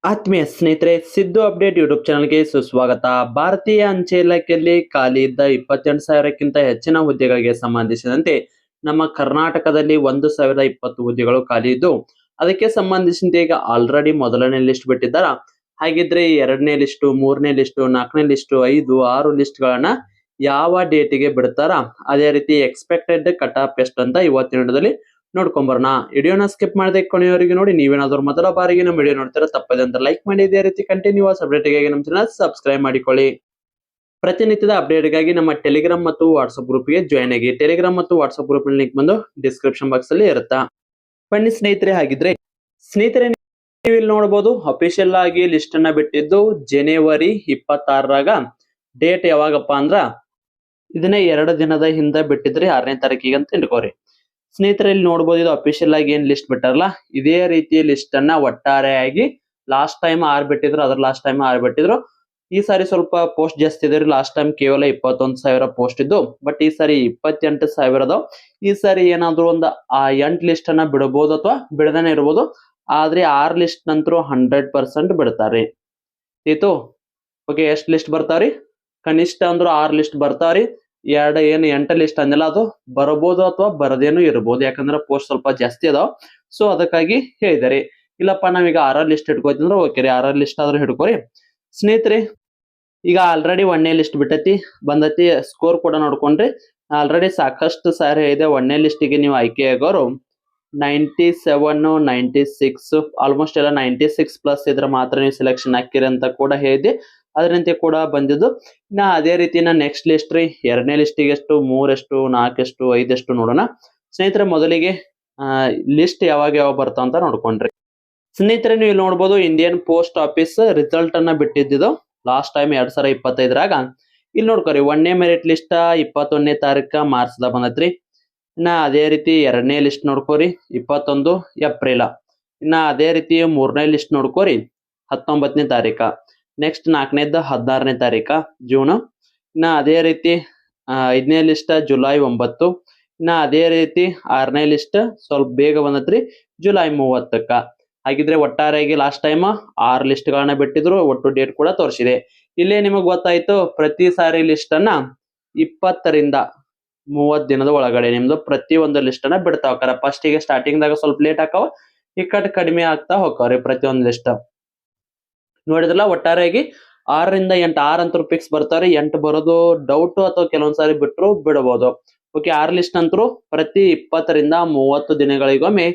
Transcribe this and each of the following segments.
ಆತ್ಮೀಯ ಸ್ನೇಹಿತರೆ, Siddu update YouTube ಚಾನಲ್ಗೆ ಸುಸ್ವಾಗತ. ಭಾರತೀಯ ಅಂಚೆ ಇಲಾಖೆಯಲ್ಲಿ ಖಾಲಿ ಇದ್ದ 28,000ಕ್ಕಿಂತ ಹೆಚ್ಚಿನ ಹುದ್ದೆಗಳಿಗೆ ಸಂಬಂಧಿಸಿದಂತೆ ನಮ್ಮ ಕರ್ನಾಟಕದಲ್ಲಿ 1,020 ಹುದ್ದೆಗಳು ಖಾಲಿ ಇದ್ದು, ಅದಕ್ಕೆ ಸಂಬಂಧಿಸಿದಂತೆ ಈಗ ಆಲ್ರೆಡಿ ಮೊದಲನೇ ಲಿಸ್ಟ್ ಬಿಟ್ಟಿದ್ದಾರ. ಹಾಗಿದ್ರೆ ಎರಡನೇ ಲಿಸ್ಟು, ಮೂರನೇ ಲಿಸ್ಟು, ನಾಲ್ಕನೇ ಲಿಸ್ಟು, 5, 6 ಲಿಸ್ಟ್ ಗಳನ್ನ ಯಾವ ಡೇಟಿಗೆ ಬಿಡ್ತಾರ, ಅದೇ ರೀತಿ ಎಕ್ಸ್ಪೆಕ್ಟೆಡ್ ಕಟ್ ಆಫ್ ಎಷ್ಟು ಅಂತ ಇವತ್ತಿನ ವಿಡಿಯೋದಲ್ಲಿ ನೋಡ್ಕೊಂಬರೋಣ. ವಿಡಿಯೋನ ಸ್ಕಿಪ್ ಮಾಡದೆ ಕೊನೆಯವರೆಗೆ ನೋಡಿ. ನೀವೇನಾದ್ರೂ ಮೊದಲ ಬಾರಿಗೆ ನಮ್ಮ ವಿಡಿಯೋ ನೋಡ್ತೀರಾ ತಪ್ಪದೆ ಅಂತ ಲೈಕ್ ಮಾಡಿ, ಇದೇ ರೀತಿ ಕಂಟಿನ್ಯೂಸ್ ಅಪ್ಡೇಟ್ಗಾಗಿ ನಮ್ಮ ಚಾನಲ್ ಸಬ್ಸ್ಕ್ರೈಬ್ ಮಾಡಿಕೊಳ್ಳಿ. ಪ್ರತಿನಿತ್ಯದ ಅಪ್ಡೇಟ್ಗಾಗಿ ನಮ್ಮ ಟೆಲಿಗ್ರಾಮ್ ಮತ್ತು ವಾಟ್ಸ್ಆಪ್ ಗ್ರೂಪ್ಗೆ ಜಾಯ್ನ್ ಆಗಿ. ಟೆಲಿಗ್ರಾಮ್ ಮತ್ತು ವಾಟ್ಸ್ಆಪ್ ಗ್ರೂಪ್ ಲಿಂಕ್ ಬಂದು ಡಿಸ್ಕ್ರಿಪ್ಷನ್ ಬಾಕ್ಸ್ ಅಲ್ಲಿ ಇರುತ್ತಾ. ಬನ್ನಿ ಸ್ನೇಹಿತರೆ, ಹಾಗಿದ್ರೆ ಸ್ನೇಹಿತರೆ ನೀವು ಇಲ್ಲಿ ನೋಡಬಹುದು, ಅಫಿಷಿಯಲ್ ಆಗಿ ಲಿಸ್ಟ್ ಅನ್ನ ಬಿಟ್ಟಿದ್ದು ಜನವರಿ 26ರಾಗ. ಡೇಟ್ ಯಾವಾಗಪ್ಪ ಅಂದ್ರ ಇದನ್ನೇ 2 ದಿನದ ಹಿಂದೆ ಬಿಟ್ಟಿದ್ರಿ, 6ನೇ ತಾರೀಕಿಗೆ ಅಂತ ಇಟ್ಕೋರಿ. ಸ್ನೇಹಿತರೆ ಇಲ್ಲಿ ನೋಡಬಹುದು, ಇದು ಅಫಿಷಿಯಲ್ ಆಗಿ ಏನ್ ಲಿಸ್ಟ್ ಬಿಟ್ಟಾರಲ್ಲ, ಇದೇ ರೀತಿ ಲಿಸ್ಟ್ ಅನ್ನ ಒಟ್ಟಾರೆಯಾಗಿ ಲಾಸ್ಟ್ ಟೈಮ್ 6 ಬಿಟ್ಟಿದ್ರು, ಅದ್ರ ಲಾಸ್ಟ್ ಟೈಮ್ 6 ಬಿಟ್ಟಿದ್ರು. ಈ ಸಾರಿ ಸ್ವಲ್ಪ ಪೋಸ್ಟ್ ಜಾಸ್ತಿ ಇದೆ. ಲಾಸ್ಟ್ ಟೈಮ್ ಕೇವಲ 21,000 ಪೋಸ್ಟ್ ಇದ್ದು, ಬಟ್ ಈ ಸಾರಿ 28,000. ಈ ಸಾರಿ ಏನಾದ್ರು ಒಂದು 8 ಲಿಸ್ಟ್ ಅನ್ನ ಬಿಡಬಹುದು ಅಥವಾ ಬಿಡದೇನೆ ಇರಬಹುದು. ಆದ್ರೆ 6 ಲಿಸ್ಟ್ ನಂತರ 100% ಬಿಡ್ತಾರೆ. ಆಯ್ತು, ಓಕೆ. ಎಷ್ಟು ಲಿಸ್ಟ್ ಬರ್ತಾವ್ರಿ? ಕನಿಷ್ಠ ಅಂದ್ರು 6 ಲಿಸ್ಟ್ ಬರ್ತಾವ್ರಿ. 8 ಲಿಸ್ಟ್ ಅಂದಿಲ್ಲ, ಅದು ಬರಬಹುದು ಅಥವಾ ಬರದೇನು ಇರಬಹುದು, ಯಾಕಂದ್ರೆ ಪೋಸ್ಟ್ ಸ್ವಲ್ಪ ಜಾಸ್ತಿ ಅದಾವ. ಸೊ ಅದಕ್ಕಾಗಿ ಹೇಳಿದಾರೆ. ಇಲ್ಲಪ್ಪ ನಾವೀಗ 6 ಲಿಸ್ಟ್ ಹಿಡ್ಕೋತಿಂದ್ರೆ ಓಕೆ ರೀ, 6 ಲಿಸ್ಟ್ ಆದ್ರೂ ಹಿಡ್ಕೋರಿ. ಸ್ನೇಹಿತರೆ ಈಗ ಆಲ್ರೆಡಿ 1ನೇ ಲಿಸ್ಟ್ ಬಿಟ್ಟೈತಿ, ಬಂದೈತಿ. ಸ್ಕೋರ್ ಕೂಡ ನೋಡ್ಕೊಂಡ್ರಿ. ಆಲ್ರೆಡಿ ಸಾಕಷ್ಟು ಸಾರಿ ಇದೆ 1ನೇ ಲಿಸ್ಟಿಗೆ ನೀವು ಆಯ್ಕೆ ಆಗೋರು 97, 96, ಆಲ್ಮೋಸ್ಟ್ ಎಲ್ಲ 96 ಪ್ಲಸ್ ಇದ್ರೆ ಮಾತ್ರ ನೀವು ಸೆಲೆಕ್ಷನ್ ಹಾಕಿರಿ ಅಂತ ಕೂಡ ಹೇಳಿದೆ. ಅದರಂತೆ ಕೂಡ ಬಂದಿದ್ದು. ಇನ್ನ ಅದೇ ರೀತಿ ನೆಕ್ಸ್ಟ್ ಲಿಸ್ಟ್ ರೀ, 2ನೇ ಲಿಸ್ಟಿಗೆ ಎಷ್ಟು, 3 ಎಷ್ಟು, 4 ಎಷ್ಟು, 5 ಎಷ್ಟು ನೋಡೋಣ. ಸ್ನೇಹಿತರೆ ಮೊದಲಿಗೆ ಲಿಸ್ಟ್ ಯಾವಾಗ ಬರ್ತಾವ ಅಂತ ನೋಡ್ಕೊಂಡ್ರಿ. ಸ್ನೇಹಿತರೆ ನೀವು ಇಲ್ಲಿ ನೋಡ್ಬೋದು, ಇಂಡಿಯನ್ ಪೋಸ್ಟ್ ಆಫೀಸ್ ರಿಸಲ್ಟ್ ಅನ್ನ ಬಿಟ್ಟಿದ್ದು ಲಾಸ್ಟ್ ಟೈಮ್ 2025ರಾಗ. ಇಲ್ಲಿ ನೋಡ್ಕೊರಿ, 1ನೇ ಮೆರಿಟ್ ಲಿಸ್ಟ್ 21ನೇ ತಾರೀಕು ಮಾರ್ಚ್ದಾಗ ಬಂದೈತ್ರಿ. ಇನ್ನ ಅದೇ ರೀತಿ 2ನೇ ಲಿಸ್ಟ್ ನೋಡ್ಕೋರಿ 21 ಏಪ್ರಿಲ್. ಇನ್ನ ಅದೇ ರೀತಿ 3ನೇ ಲಿಸ್ಟ್ ನೋಡ್ಕೋರಿ 19ನೇ ತಾರೀಕ. ನೆಕ್ಸ್ಟ್ 4ನೇದ್ದು 16ನೇ ತಾರೀಕ ಜೂನ್. ಇನ್ನ ಅದೇ ರೀತಿ 5ನೇ ಲಿಸ್ಟ್ ಜುಲೈ 9. ಇನ್ನ ಅದೇ ರೀತಿ 6ನೇ ಲಿಸ್ಟ್ ಸ್ವಲ್ಪ ಬೇಗ ಬಂದತ್ರಿ, ಜುಲೈ 30ಕ್ಕ. ಹಾಗಿದ್ರೆ ಒಟ್ಟಾರೆಯಾಗಿ ಲಾಸ್ಟ್ ಟೈಮ್ 6 ಲಿಸ್ಟ್ ಗಳನ್ನ ಬಿಟ್ಟಿದ್ರು, ಒಟ್ಟು ಡೇಟ್ ಕೂಡ ತೋರಿಸಿದೆ. ಇಲ್ಲೇ ನಿಮಗೆ ಗೊತ್ತಾಯ್ತು, ಪ್ರತಿ ಸಾರಿ ಲಿಸ್ಟ್ ಅನ್ನ 20 ರಿಂದ 30 ದಿನದ ಒಳಗಡೆ ನಿಮ್ದು ಪ್ರತಿಯೊಂದು ಲಿಸ್ಟ್ ಅನ್ನ ಬಿಡ್ತಾ ಹೋಗ್ತಾರ. ಫಸ್ಟಿಗೆ ಸ್ಟಾರ್ಟಿಂಗ್ ದಾಗ ಸ್ವಲ್ಪ ಲೇಟ್ ಆಕಾವ, ಈ ಕಟ್ ಕಡಿಮೆ ಆಗ್ತಾ ಹೋಗ್ತಾವ್ರಿ ಪ್ರತಿಯೊಂದು ಲಿಸ್ಟ್. ನೋಡಿದ್ರಲ್ಲ, ಒಟ್ಟಾರೆಯಾಗಿ 6 ರಿಂದ 8, 6 ಅಂತೂ ಫಿಕ್ಸ್ ಬರ್ತಾವ್ರಿ. 8 ಬರೋದು ಡೌಟ್, ಅಥವಾ ಕೆಲವೊಂದ್ಸಾರಿ ಬಿಟ್ರು ಬಿಡಬಹುದು. ಓಕೆ, 6 ಲಿಸ್ಟ್ ಅಂತೂ ಪ್ರತಿ 20 ರಿಂದ 30 ದಿನಗಳಿಗೊಮ್ಮೆ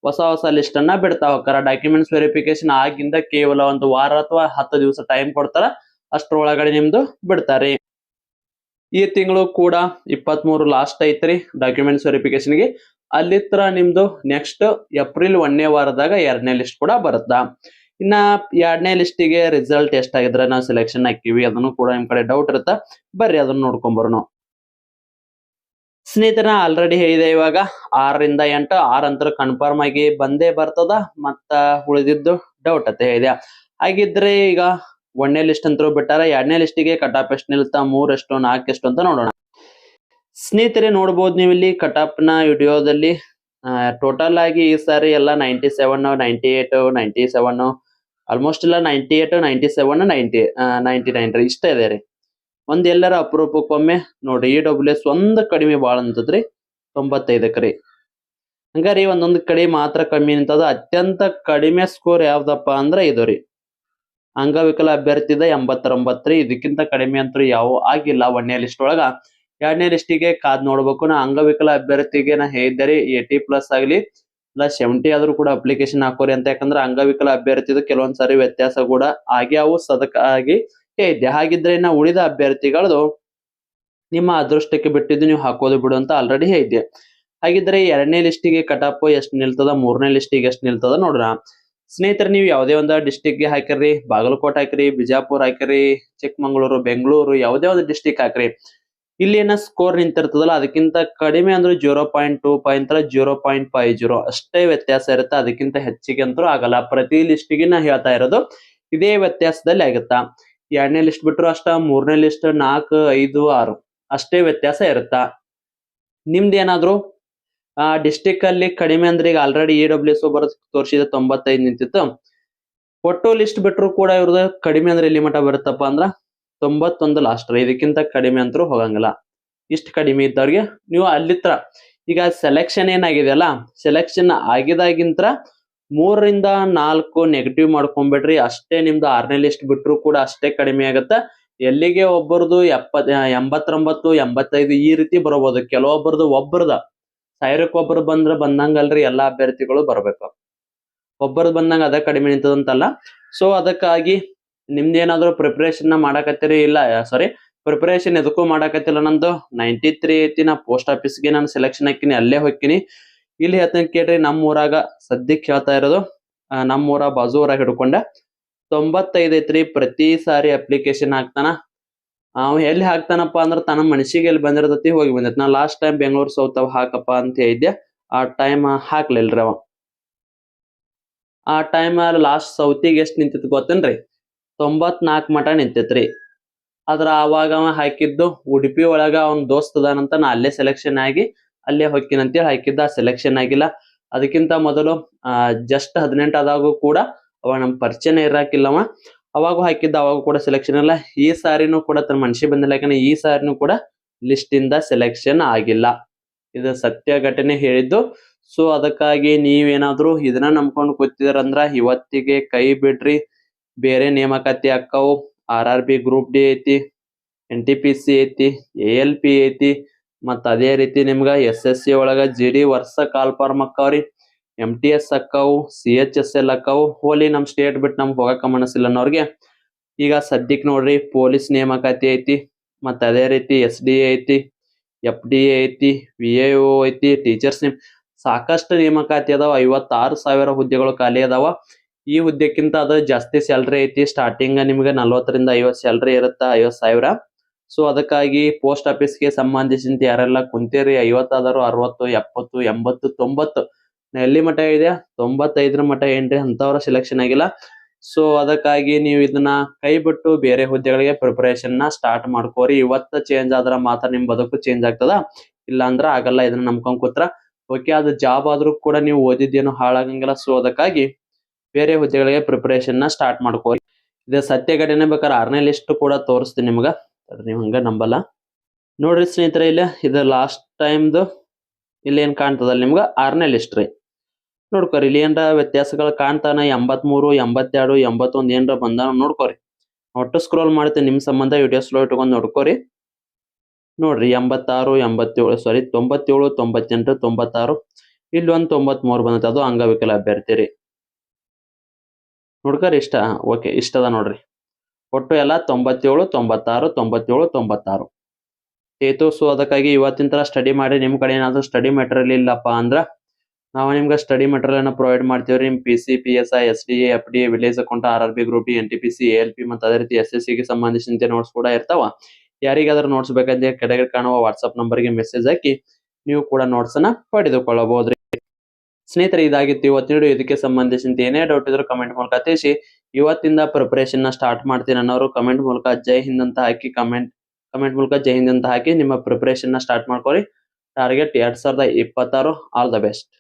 ಹೊಸ ಲಿಸ್ಟ್ ಅನ್ನ ಬಿಡ್ತಾ ಹೋಗ್ತಾರ. ಡಾಕ್ಯುಮೆಂಟ್ಸ್ ವೆರಿಫಿಕೇಶನ್ ಆಗಿಂದ ಕೇವಲ 1 ವಾರ ಅಥವಾ 10 ದಿವಸ ಟೈಮ್ ಕೊಡ್ತಾರ, ಅಷ್ಟರೊಳಗಡೆ ನಿಮ್ದು ಬಿಡ್ತಾರೆ. ಈ ತಿಂಗಳು ಕೂಡ 23 ಲಾಸ್ಟ್ ಐತ್ರಿ ಡಾಕ್ಯುಮೆಂಟ್ಸ್ ವೆರಿಫಿಕೇಶನ್ಗೆ. ಅಲ್ಲಿತ್ರ ನಿಮ್ದು ನೆಕ್ಸ್ಟ್ ಏಪ್ರಿಲ್ 1ನೇ ವಾರದಾಗ 2ನೇ ಲಿಸ್ಟ್ ಕೂಡ ಬರುತ್ತಾ. ಇನ್ನ 2ನೇ ಲಿಸ್ಟಿಗೆ ರಿಸಲ್ಟ್ ಎಷ್ಟಾಗಿದ್ರೆ ನಾವು ಸೆಲೆಕ್ಷನ್ ಹಾಕಿವಿ, ಅದನ್ನು ಕೂಡ ನಿಮ್ ಕಡೆ ಡೌಟ್ ಇರುತ್ತಾ, ಬರ್ರಿ ಅದನ್ನ ನೋಡ್ಕೊಂಬರೋಣ. ಸ್ನೇಹಿತರ ಆಲ್ರೆಡಿ ಹೇಳಿದೆ, ಇವಾಗ 6 ರಿಂದ 8, 6 ಅಂತ ಕನ್ಫರ್ಮ್ ಆಗಿ ಬಂದೇ ಬರ್ತದ, ಮತ್ತ ಉಳಿದಿದ್ದು ಡೌಟ್ ಅಂತ ಹೇಳಿದೆ. ಹಾಗಿದ್ರೆ ಈಗ 1ನೇ ಲಿಸ್ಟ್ ಅಂತೂ ಬಿಟ್ಟಾರ, 2ನೇ ಲಿಸ್ಟಿಗೆ ಕಟ್ ಆಫ್ ಎಷ್ಟು ನಿಲ್ತಾ, 3 ಎಷ್ಟು, 4 ಎಷ್ಟು ಅಂತ ನೋಡೋಣ. ಸ್ನೇಹಿತರೆ ನೋಡ್ಬೋದು ನೀವು ಇಲ್ಲಿ ಕಟ್ ಆಫ್ ನ ವಿಡಿಯೋದಲ್ಲಿ ಟೋಟಲ್ ಆಗಿ ಈ ಸಾರಿ ಎಲ್ಲ 97, 98, 97, ಆಲ್ಮೋಸ್ಟ್ ಎಲ್ಲ 98, 97, 90, 99 ರೀ, ಇಷ್ಟ ಇದೆ ರೀ. ಒಂದ್ ಎಲ್ಲರ ಅಪರೂಪಕ್ಕೊಮ್ಮೆ ನೋಡ್ರಿ EWS ಒಂದ್ ಕಡಿಮೆ ಬಾಳ ಅಂತದ್ರಿ, 95ಕ್ಕೆ ರೀ. ಹಂಗಾರಿ ಒಂದೊಂದ್ ಕಡೆ ಮಾತ್ರ ಕಮ್ಮಿ ನಿಂತದ. ಅತ್ಯಂತ ಕಡಿಮೆ ಸ್ಕೋರ್ ಯಾವ್ದಪ್ಪ ಅಂದ್ರೆ ಇದು ರೀ, ಅಂಗವಿಕಲ ಅಭ್ಯರ್ಥಿದ 89 ರೀ. ಇದಕ್ಕಿಂತ ಕಡಿಮೆ ಅಂತೂ ಯಾವ ಆಗಿಲ್ಲ 1ನೇ ಲಿಸ್ಟ್ ಒಳಗ. 2ನೇ ಲಿಸ್ಟಿಗೆ ಕಾದ್ ನೋಡ್ಬೇಕು. ನಾ ಅಂಗವಿಕಲ ಅಭ್ಯರ್ಥಿಗೆ ನಾ ಹೇಳಿದ್ದೆ 80+ ಆಗ್ಲಿ ಇಲ್ಲ 70 ಆದ್ರೂ ಕೂಡ ಅಪ್ಲಿಕೇಶನ್ ಹಾಕೋರಿ ಅಂತ. ಯಾಕಂದ್ರೆ ಅಂಗವಿಕಲ ಅಭ್ಯರ್ಥಿದ ಕೆಲವೊಂದ್ಸರಿ ವ್ಯತ್ಯಾಸ ಕೂಡ ಆಗ್ಯಾವು, ಸದಕ್ಕಾಗಿ ಹೇಳಿದ್ದೆ. ಹಾಗಿದ್ರೆ ನಾ ಉಳಿದ ಅಭ್ಯರ್ಥಿಗಳದು ನಿಮ್ಮ ಅದೃಷ್ಟಕ್ಕೆ ಬಿಟ್ಟಿದ್ದು, ನೀವು ಹಾಕೋದು ಬಿಡು ಅಂತ ಆಲ್ರೆಡಿ ಹೇಳಿದ್ದೆ. ಹಾಗಿದ್ರೆ 2ನೇ ಲಿಸ್ಟಿಗೆ ಕಟ್ ಆಫ್ ಎಷ್ಟು ನಿಲ್ತದ, 3ನೇ ಲಿಸ್ಟಿಗೆ ಎಷ್ಟು ನಿಲ್ತದ ನೋಡ್ರ. ಸ್ನೇಹಿತರೆ ನೀವು ಯಾವುದೇ ಒಂದು ಡಿಸ್ಟಿಕ್ಗೆ ಹಾಕಿರಿ, ಬಾಗಲಕೋಟೆ ಹಾಕಿರಿ, ಬಿಜಾಪುರ ಹಾಕಿರಿ, ಚಿಕ್ಕಮಂಗ್ಳೂರು, ಬೆಂಗಳೂರು, ಯಾವುದೇ ಒಂದು ಡಿಸ್ಟಿಕ್ ಹಾಕ್ರಿ, ಇಲ್ಲಿ ಏನ ಸ್ಕೋರ್ ನಿಂತಿರ್ತದಲ್ಲ ಅದಕ್ಕಿಂತ ಕಡಿಮೆ ಅಂದ್ರೆ 0.25 0.50 ಅಷ್ಟೇ ವ್ಯತ್ಯಾಸ ಇರುತ್ತೆ. ಅದಕ್ಕಿಂತ ಹೆಚ್ಚಿಗೆ ಅಂತೂ ಆಗಲ್ಲ. ಪ್ರತಿ ಲಿಸ್ಟಿಗೆ ನಾ ಹೇಳ್ತಾ ಇರೋದು ಇದೇ ವ್ಯತ್ಯಾಸದಲ್ಲಿ ಆಗುತ್ತಾ. 2ನೇ ಲಿಸ್ಟ್ ಬಿಟ್ರು ಅಷ್ಟ, 3ನೇ ಲಿಸ್ಟ್ 4, 5, 6 ಅಷ್ಟೇ ವ್ಯತ್ಯಾಸ ಇರುತ್ತಾ. ನಿಮ್ದೇನಾದ್ರು ಡಿಸ್ಟಿಕ್ ಅಲ್ಲಿ ಕಡಿಮೆ ಅಂದ್ರೆ, ಈಗ ಆಲ್ರೆಡಿ EWS ಬರೋದು ತೋರಿಸಿದ 95 ನಿಂತಿತ್ತು. ಒಟ್ಟು ಲಿಸ್ಟ್ ಬಿಟ್ರು ಕೂಡ ಇವ್ರದ್ದು ಕಡಿಮೆ ಅಂದ್ರೆ ಎಲ್ಲಿ ಮಟ್ಟ ಬರುತ್ತಪ್ಪ ಅಂದ್ರ 91 ಲಾಸ್ಟ್ ರೀ. ಇದಕ್ಕಿಂತ ಕಡಿಮೆ ಅಂತರೂ ಹೋಗಂಗಿಲ್ಲ. ಇಷ್ಟು ಕಡಿಮೆ ಇದ್ದವ್ರಿಗೆ ನೀವು ಅಲ್ಲಿತ್ರ ಈಗ ಸೆಲೆಕ್ಷನ್ ಏನಾಗಿದೆ ಅಲ್ಲ, ಸೆಲೆಕ್ಷನ್ ಆಗಿದಾಗಿಂತ್ರ 3ರಿಂದ 4 ನೆಗೆಟಿವ್ ಮಾಡ್ಕೊಂಡ್ಬಿಡ್ರಿ. ಅಷ್ಟೇ ನಿಮ್ದು 6ನೇ ಲಿಸ್ಟ್ ಬಿಟ್ರು ಕೂಡ ಅಷ್ಟೇ ಕಡಿಮೆ ಆಗತ್ತ. ಎಲ್ಲಿಗೆ ಒಬ್ಬರದು 89 85 ಈ ರೀತಿ ಬರಬಹುದು. ಕೆಲವೊಬ್ಬರದು ಒಬ್ಬರದ 1000ಕ್ಕೆ ಒಬ್ಬರು ಬಂದಂಗಲ್ರಿ ಎಲ್ಲಾ ಅಭ್ಯರ್ಥಿಗಳು ಬರ್ಬೇಕು. ಒಬ್ಬರದು ಬಂದಂಗ ಅದ ಕಡಿಮೆ ನಿಂತದಂತಲ್ಲ. ಸೊ ಅದಕ್ಕಾಗಿ ನಿಮ್ದೇನಾದ್ರು ಪ್ರಿಪರೇಷನ್ ಮಾಡಕತ್ತೀರಿ ಇಲ್ಲ ಸಾರಿ ಪ್ರಿಪರೇಷನ್ ಎದಕ್ಕೂ ಮಾಡಕತ್ತಿಲ್ಲ. ನಂದು 93 ಐತಿ. ನಾ ಪೋಸ್ಟ್ ಆಫೀಸ್ಗೆ ನಾನು ಸೆಲೆಕ್ಷನ್ ಹಾಕಿನಿ, ಅಲ್ಲೇ ಹೋಗ್ತೀನಿ. ಇಲ್ಲಿ ಹೇಳ್ತೀನಿ ಕೇಳ್ರಿ, ನಮ್ಮ ಊರಾಗ ಸದ್ಯಕ್ಕೆ ಹೇಳ್ತಾ ಇರೋದು, ನಮ್ಮೂರ ಬಾಜು ಊರಾಗ ಹಿಡ್ಕೊಂಡ 95 ಐತ್ರಿ. ಪ್ರತಿ ಸಾರಿ ಅಪ್ಲಿಕೇಶನ್ ಹಾಕ್ತಾನ. ಅವ ಎಲ್ಲಿ ಹಾಕ್ತಾನಪ್ಪ ಅಂದ್ರ ತನ್ನ ಮನಸ್ಸಿಗೆ ಎಲ್ಲಿ ಬಂದಿರ್ತತಿ ಹೋಗಿ ಬಂದೈತಿ. ನಾ ಲಾಸ್ಟ್ ಟೈಮ್ ಬೆಂಗಳೂರು ಸೌತ್ ಹಾಕಪ್ಪ ಅಂತ ಹೇಳಿದ್ದೆ. ಆ ಟೈಮ್ ಹಾಕ್ಲಿಲ್ರಿ ಅವ. ಆ ಟೈಮ್ ಲಾಸ್ಟ್ ಸೌತಿಗೆ ಎಷ್ಟು ನಿಂತಿತ್ತು ಗೊತ್ತೇನ್ರಿ? 94 ಮಟ ನಿಂತೈತ್ರಿ. ಆದ್ರ ಅವಾಗ ಅವ ಹಾಕಿದ್ದು ಉಡುಪಿ ಒಳಗ ಅವ್ನ ದೋಸ್ತ್ ಅದಾನಂತ. ನಾ ಅಲ್ಲೇ ಸೆಲೆಕ್ಷನ್ ಆಗಿ ಅಲ್ಲೇ ಹೊಕ್ಕಿನಂತೇಳಿ ಹಾಕಿದ್ದ. ಸೆಲೆಕ್ಷನ್ ಆಗಿಲ್ಲ. ಅದಕ್ಕಿಂತ ಮೊದಲು ಜಸ್ಟ್ 18 ಆದಾಗೂ ಕೂಡ ಅವ ನಮ್ ಪರಿಚಯನೇ ಇರಾಕಿಲ್ಲವ. ಅವಾಗೂ ಹಾಕಿದ್ದ, ಅವಾಗೂ ಕೂಡ ಸೆಲೆಕ್ಷನ್ ಇಲ್ಲ. ಈ ಸಾರಿನೂ ಕೂಡ ತನ್ನ ಮನ್ಸಿಗೆ ಬಂದಿಲ್ಲ. ಯಾಕಂದ್ರೆ ಈ ಸಾರಿನೂ ಕೂಡ ಲಿಸ್ಟ್ ಇಂದ ಸೆಲೆಕ್ಷನ್ ಆಗಿಲ್ಲ. ಇದು ಸತ್ಯ ಘಟನೆ ಹೇಳಿದ್ದು. ಸೊ ಅದಕ್ಕಾಗಿ ನೀವೇನಾದ್ರೂ ಇದನ್ನ ನಂಬ್ಕೊಂಡು ಕೂತಿದಾರಂದ್ರ ಇವತ್ತಿಗೆ ಕೈ ಬಿಡ್ರಿ. ಬೇರೆ ನೇಮಕಾತಿ ಅಕ್ಕವು. RRB ಗ್ರೂಪ್ ಡಿ ಐತಿ, NTPC ಐತಿ, ALP ಐತಿ, ಮತ್ತ ಅದೇ ರೀತಿ ನಿಮ್ಗ SSC ಒಳಗ GD ವರ್ಷ ಕಾಲ್ಫಾರ್ಮ್ ಅಕ್ಕವ್ರಿ, MTS ಅಕ್ಕವು, CHSL ಅಕ್ಕವು. ಹೋಲಿ ನಮ್ ಸ್ಟೇಟ್ ಬಿಟ್ಟು ನಮ್ಗೆ ಹೋಗಕ ಮನಸ್ಸಿಲ್ಲ ಅನ್ನೋರ್ಗೆ ಈಗ ಸದ್ಯಕ್ ನೋಡ್ರಿ ಪೊಲೀಸ್ ನೇಮಕಾತಿ ಐತಿ, ಮತ್ತ ಅದೇ ರೀತಿ SDA ಐತಿ, FDA ಐತಿ, VAO ಐತಿ, ಟೀಚರ್ಸ್ ಸಾಕಷ್ಟು ನೇಮಕಾತಿ ಅದಾವ. 56,000 ಹುದ್ದೆಗಳು ಖಾಲಿ ಅದಾವ. ಈ ಹುದ್ದೆಕ್ಕಿಂತ ಅದು ಜಾಸ್ತಿ ಸ್ಯಾಲ್ರಿ ಐತಿ. ಸ್ಟಾರ್ಟಿಂಗ್ ನಿಮ್ಗೆ 40ರಿಂದ 50 ಸ್ಯಾಲ್ರಿ ಇರುತ್ತ, 50,000. ಸೊ ಅದಕ್ಕಾಗಿ ಪೋಸ್ಟ್ ಆಫೀಸ್ಗೆ ಸಂಬಂಧಿಸಿದಂತೆ ಯಾರೆಲ್ಲ ಕುಂತೀರಿ, 50 ಆದರು 60, 70, 80, 90 ಎಲ್ಲಿ ಮಠ ಇದೆ 95 ಮಠ ಏನ್ರಿ ಅಂತವ್ರ ಸೆಲೆಕ್ಷನ್ ಆಗಿಲ್ಲ. ಸೊ ಅದಕ್ಕಾಗಿ ನೀವು ಇದನ್ನ ಕೈ ಬಿಟ್ಟು ಬೇರೆ ಹುದ್ದೆಗಳಿಗೆ ಪ್ರಿಪರೇಷನ್ ನ ಸ್ಟಾರ್ಟ್ ಮಾಡ್ಕೋರಿ. ಇವತ್ತು ಚೇಂಜ್ ಆದ್ರ ಮಾತ್ರ ನಿಮ್ ಬದುಕು ಚೇಂಜ್ ಆಗ್ತದ, ಇಲ್ಲ ಅಂದ್ರ ಆಗಲ್ಲ. ಇದನ್ನ ನಂಬ್ಕೊಂಡ್ ಕೂತ್ರ ಓಕೆ. ಅದು ಜಾಬ್ ಆದ್ರೂ ಕೂಡ ನೀವು ಓದಿದ್ದೇನು ಹಾಳಾಗಂಗಿಲ್ಲ. ಸೊ ಅದಕ್ಕಾಗಿ ಬೇರೆ ಹುದ್ದೆಗಳಿಗೆ ಪ್ರಿಪರೇಷನ್ ನ ಸ್ಟಾರ್ಟ್ ಮಾಡ್ಕೋರಿ. ಇದು ಸತ್ಯ ಘಟನೆ. ಬೇಕಾದ್ರೆ 6ನೇ ಲಿಸ್ಟ್ ಕೂಡ ತೋರಿಸ್ತೀನಿ ನಿಮ್ಗ, ನೀವು ಹಂಗ ನಂಬಲ್ಲ. ನೋಡ್ರಿ ಸ್ನೇಹಿತರೆ, ಇಲ್ಲ ಇದು ಲಾಸ್ಟ್ ಟೈಮ್ದು ಇಲ್ಲಿ ಏನ್ ಕಾಣ್ತದಲ್ಲ ನಿಮ್ಗ 6ನೇ ಲಿಸ್ಟ್ ರೀ. ನೋಡ್ಕೋರಿ ಇಲ್ಲಿ ಏನ್ರ ವ್ಯತ್ಯಾಸಗಳು ಕಾಣ್ತಾನ. 83, 82, 81 ಏನ್ರ ಬಂದಾನ ನೋಡ್ಕೋರಿ. ಒಟ್ಟು ಸ್ಕ್ರೋಲ್ ಮಾಡ್ತೀನಿ ನಿಮ್ ಸಂಬಂಧ. ವಿಡಿಯೋ ಸ್ಲೋ ಇಟ್ಕೊಂಡು ನೋಡ್ಕೋರಿ. ನೋಡ್ರಿ 86, 87 ಸಾರಿ 97, 98, 96 ಇಲ್ಲಿ ಒಂದು 93 ಬಂದೈತೆ. ಅದು ಅಂಗವಿಕಲ ಅಭ್ಯರ್ಥಿ ರೀ. ನೋಡ್ಕೋರಿ ಇಷ್ಟ. ಓಕೆ, ಇಷ್ಟದ ನೋಡ್ರಿ. ಒಟ್ಟು ಎಲ್ಲ 97, 96, 97, 96 ಏತು. ಸೊ ಅದಕ್ಕಾಗಿ ಇವತ್ತಿನ ತರ ಸ್ಟಡಿ ಮಾಡಿ. ನಿಮ್ ಕಡೆ ಏನಾದ್ರು ಸ್ಟಡಿ ಮೆಟೀರಿಯಲ್ ಇಲ್ಲಪ್ಪ ಅಂದ್ರ ನಾವು ನಿಮ್ಗೆ ಸ್ಟಡಿ ಮೆಟೀರಿಯಲ್ ಅನ್ನ ಪ್ರೊವೈಡ್ ಮಾಡ್ತೀವ್ರಿ. ನಿಮ್ PC, PSI, SDA, FDA, village account, RRB group D, NTPC, ALP ಮತ್ತು ಅದೇ ರೀತಿ SSC ಗೆ ಸಂಬಂಧಿಸಿದಂತೆ ನೋಟ್ಸ್ ಕೂಡ ಇರ್ತಾವ. ಯಾರಿಗಾದ್ರೂ ನೋಟ್ಸ್ ಬೇಕಂದ್ರೆ ಕೆಳಗೆ ಕಾಣುವ ವಾಟ್ಸ್ಆಪ್ ನಂಬರ್ಗೆ ಮೆಸೇಜ್ ಹಾಕಿ ನೀವು ಕೂಡ ನೋಟ್ಸ್ ಅನ್ನ ಪಡೆದುಕೊಳ್ಳಬಹುದ್ರಿ. ಸ್ನೇಹಿತರೆ, ಇದಾಗಿತ್ತು ಇವತ್ತಿನ ವಿಡಿಯೋ. ಇದಕ್ಕೆ ಸಂಬಂಧಿಸಿದಂತೆ ಏನೇ ಡೌಟ್ ಇದ್ರು ಕಮೆಂಟ್ ಮೂಲಕ ತಿಳಿಸಿ. ಇವತ್ತಿಂದ ಪ್ರಿಪರೇಷನ್ ನ ಸ್ಟಾರ್ಟ್ ಮಾಡ್ತೀನಿ ಅನ್ನೋರು ಕಮೆಂಟ್ ಮೂಲಕ ಜೈ ಹಿಂದ್ ಅಂತ ಹಾಕಿ ಕಮೆಂಟ್ ಮೂಲಕ ಜೈ ಹಿಂದ್ ಅಂತ ಹಾಕಿ ನಿಮ್ಮ ಪ್ರಿಪರೇಷನ್ ನ ಸ್ಟಾರ್ಟ್ ಮಾಡ್ಕೊಳ್ಳಿ. ಟಾರ್ಗೆಟ್ 2026. All the best.